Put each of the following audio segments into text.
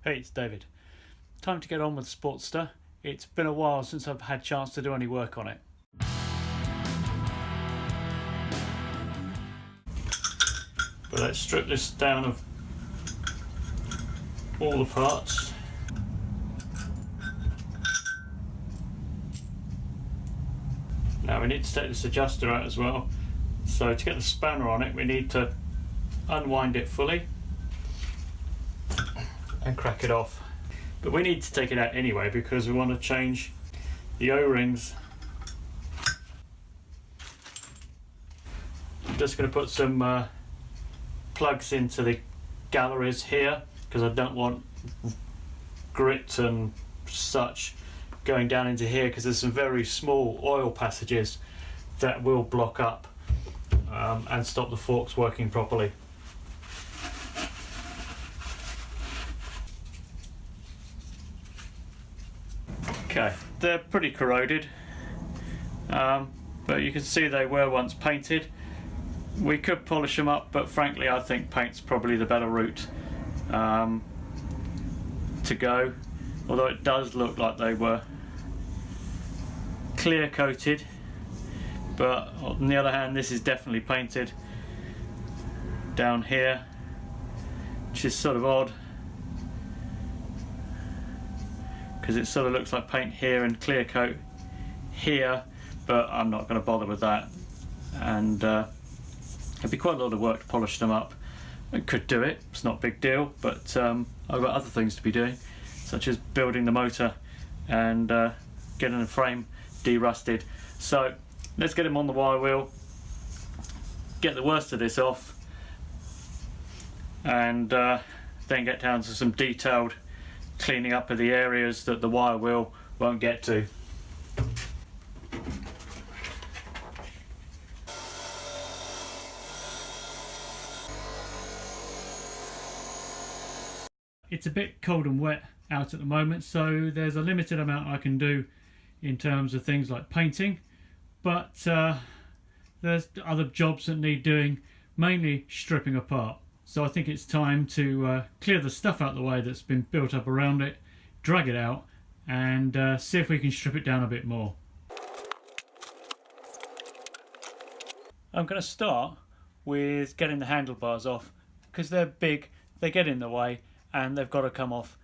Hey, it's David. Time to get on with Sportster. It's been a while since I've had a chance to do any work on it. But let's strip this down of all the parts. Now we need to take this adjuster out as well. So to get the spanner on it, we need to unwind it fully and crack it off. But we need to take it out anyway because we want to change the O-rings. I'm just going to put some plugs into the galleries here because I don't want grit and such going down into here because there's some very small oil passages that will block up and stop the forks working properly. Okay, they're pretty corroded, but you can see they were once painted. We could polish them up, but frankly I think paint's probably the better route to go, although it does look like they were clear coated, but on the other hand this is definitely painted down here, which is sort of odd because it sort of looks like paint here and clear coat here, but I'm not going to bother with that, and it'd be quite a lot of work to polish them up. I could do it, it's not a big deal, but I've got other things to be doing, such as building the motor and getting the frame de-rusted. So let's get him on the wire wheel, get the worst of this off, and then get down to some detailed cleaning up of the areas that the wire wheel won't get to. It's a bit cold and wet out at the moment, so there's a limited amount I can do in terms of things like painting, but there's other jobs that need doing, mainly stripping apart. So I think it's time to clear the stuff out of the way that's been built up around it, drag it out, and see if we can strip it down a bit more. I'm going to start with getting the handlebars off because they're big, they get in the way, and they've got to come off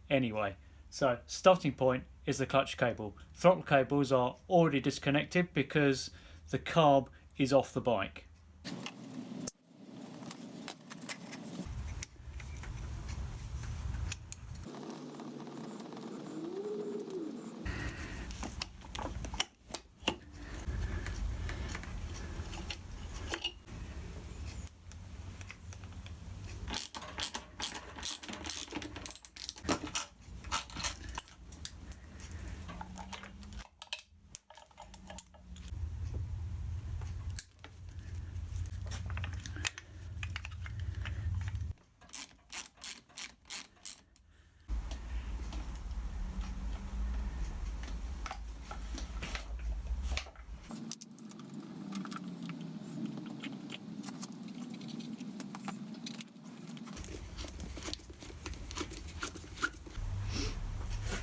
anyway. So starting point is the clutch cable. Throttle cables are already disconnected because the carb is off the bike.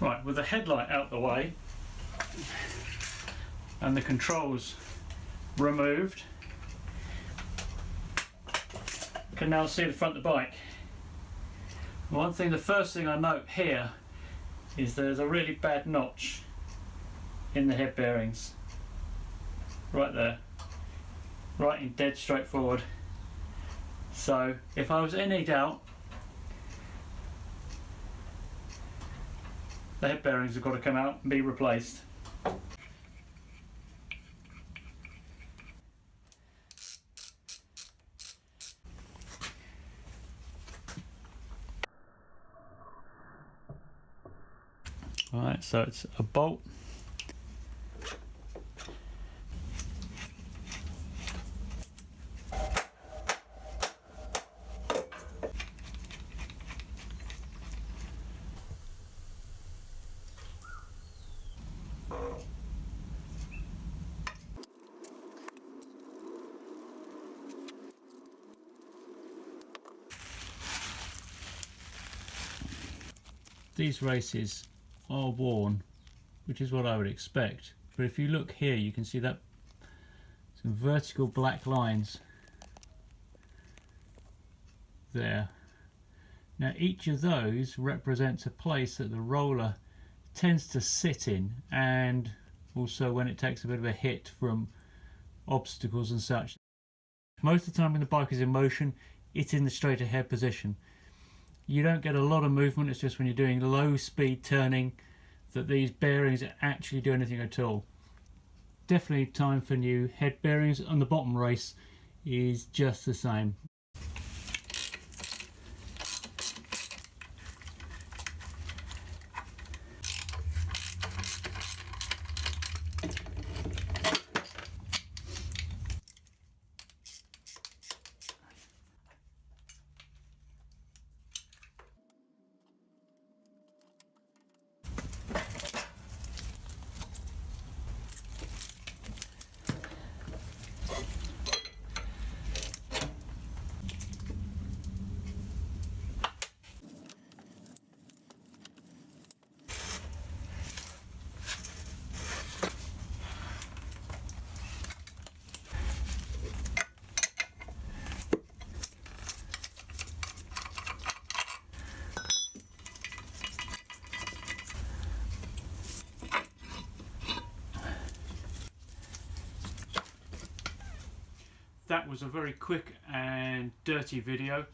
Right, with the headlight out the way and the controls removed, you can now see the front of the bike. The first thing I note here is there's a really bad notch in the head bearings, right there, right in dead straight forward. So if I was in any doubt, the head bearings have got to come out and be replaced. Alright, so it's a bolt. these races are worn, which is what I would expect. But if you look here, you can see that some vertical black lines there. Now each of those represents a place that the roller tends to sit in, and also when it takes a bit of a hit from obstacles and such. Most of the time when the bike is in motion, it's in the straight ahead position. You don't get a lot of movement. It's just when you're doing low speed turning that these bearings actually do anything at all. Definitely time for new head bearings, and the bottom race is just the same. That was a very quick and dirty video.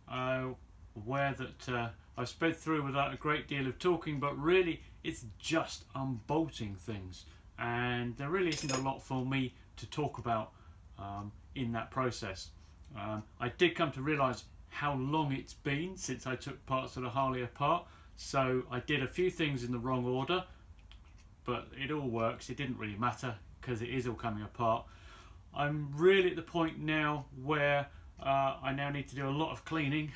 Aware that I've sped through without a great deal of talking, but really it's just unbolting things, and there really isn't a lot for me to talk about in that process. I did come to realise how long it's been since I took parts of the Harley apart, so I did a few things in the wrong order, but it all works. It didn't really matter because it is all coming apart. I'm really at the point now where I now need to do a lot of cleaning.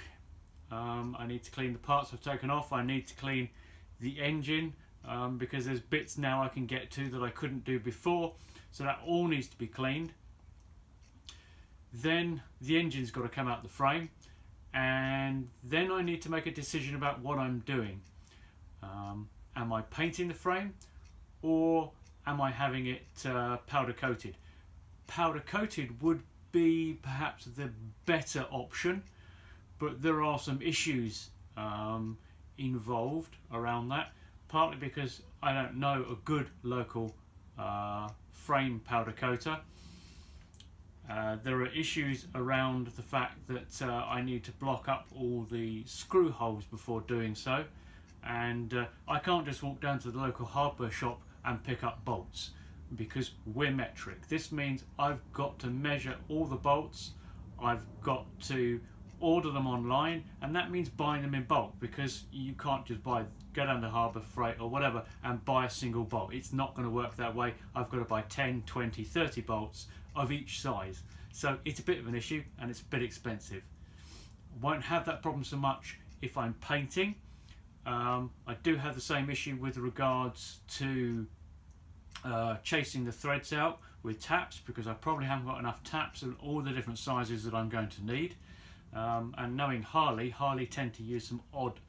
I need to clean the parts I've taken off. I need to clean the engine because there's bits now I can get to that I couldn't do before, so that all needs to be cleaned. Then the engine's got to come out the frame, and then I need to make a decision about what I'm doing. Am I painting the frame, or am I having it powder coated? Powder coated would be perhaps the better option, but there are some issues involved around that, partly because I don't know a good local frame powder coater. There are issues around the fact that I need to block up all the screw holes before doing so, and I can't just walk down to the local hardware shop and pick up bolts, because we're metric. This means I've got to measure all the bolts, I've got to order them online, and that means buying them in bulk, because you can't just go down to Harbour Freight or whatever and buy a single bolt. It's not going to work that way. I've got to buy 10, 20, 30 bolts of each size. So it's a bit of an issue and it's a bit expensive. Won't have that problem so much if I'm painting. I do have the same issue with regards to chasing the threads out with taps, because I probably haven't got enough taps in all the different sizes that I'm going to need. And knowing Harley tend to use some odd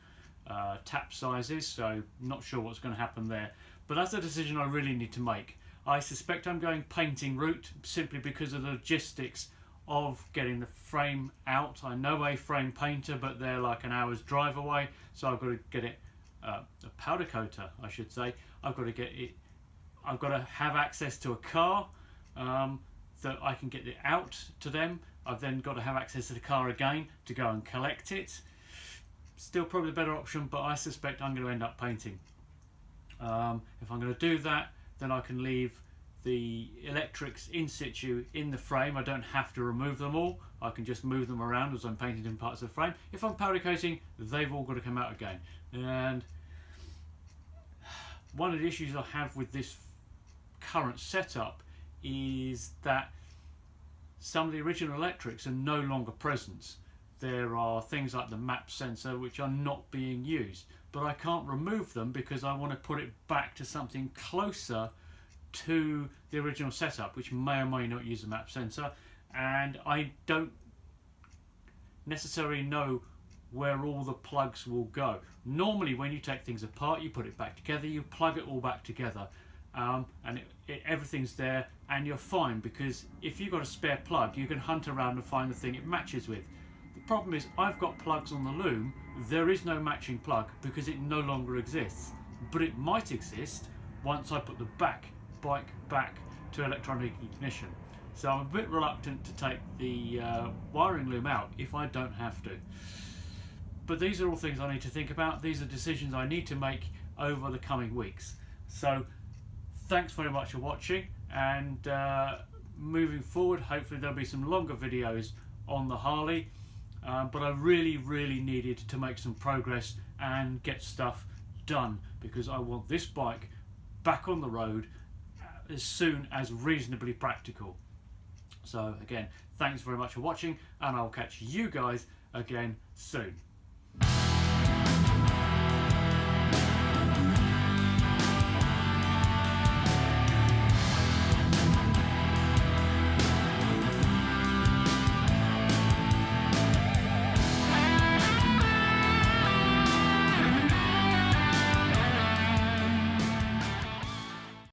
tap sizes, so not sure what's going to happen there. But that's a decision I really need to make. I suspect I'm going painting route simply because of the logistics of getting the frame out. I know a frame painter, but they're like an hour's drive away, so I've got to get it a powder coater, I should say. I've got to have access to a car that I can get it out to them. I've then got to have access to the car again to go and collect it. Still probably the better option, but I suspect I'm going to end up painting. If I'm going to do that, then I can leave the electrics in situ in the frame. I don't have to remove them all. I can just move them around as I'm painting in parts of the frame. If I'm powder coating, they've all got to come out again. And one of the issues I have with this current setup is that some of the original electrics are no longer present. There are things like the map sensor which are not being used, but I can't remove them because I want to put it back to something closer to the original setup, which may or may not use the map sensor, and I don't necessarily know where all the plugs will go. Normally when you take things apart, you put it back together, you plug it all back together, and everything's there and you're fine, because if you've got a spare plug you can hunt around and find the thing it matches with. The problem is I've got plugs on the loom, there is no matching plug because it no longer exists, but it might exist once I put the bike back to electronic ignition. So I'm a bit reluctant to take the wiring loom out if I don't have to. But these are all things I need to think about. These are decisions I need to make over the coming weeks. So thanks very much for watching, and moving forward hopefully there'll be some longer videos on the Harley, but I really needed to make some progress and get stuff done, because I want this bike back on the road as soon as reasonably practical. So again, thanks very much for watching, and I'll catch you guys again soon.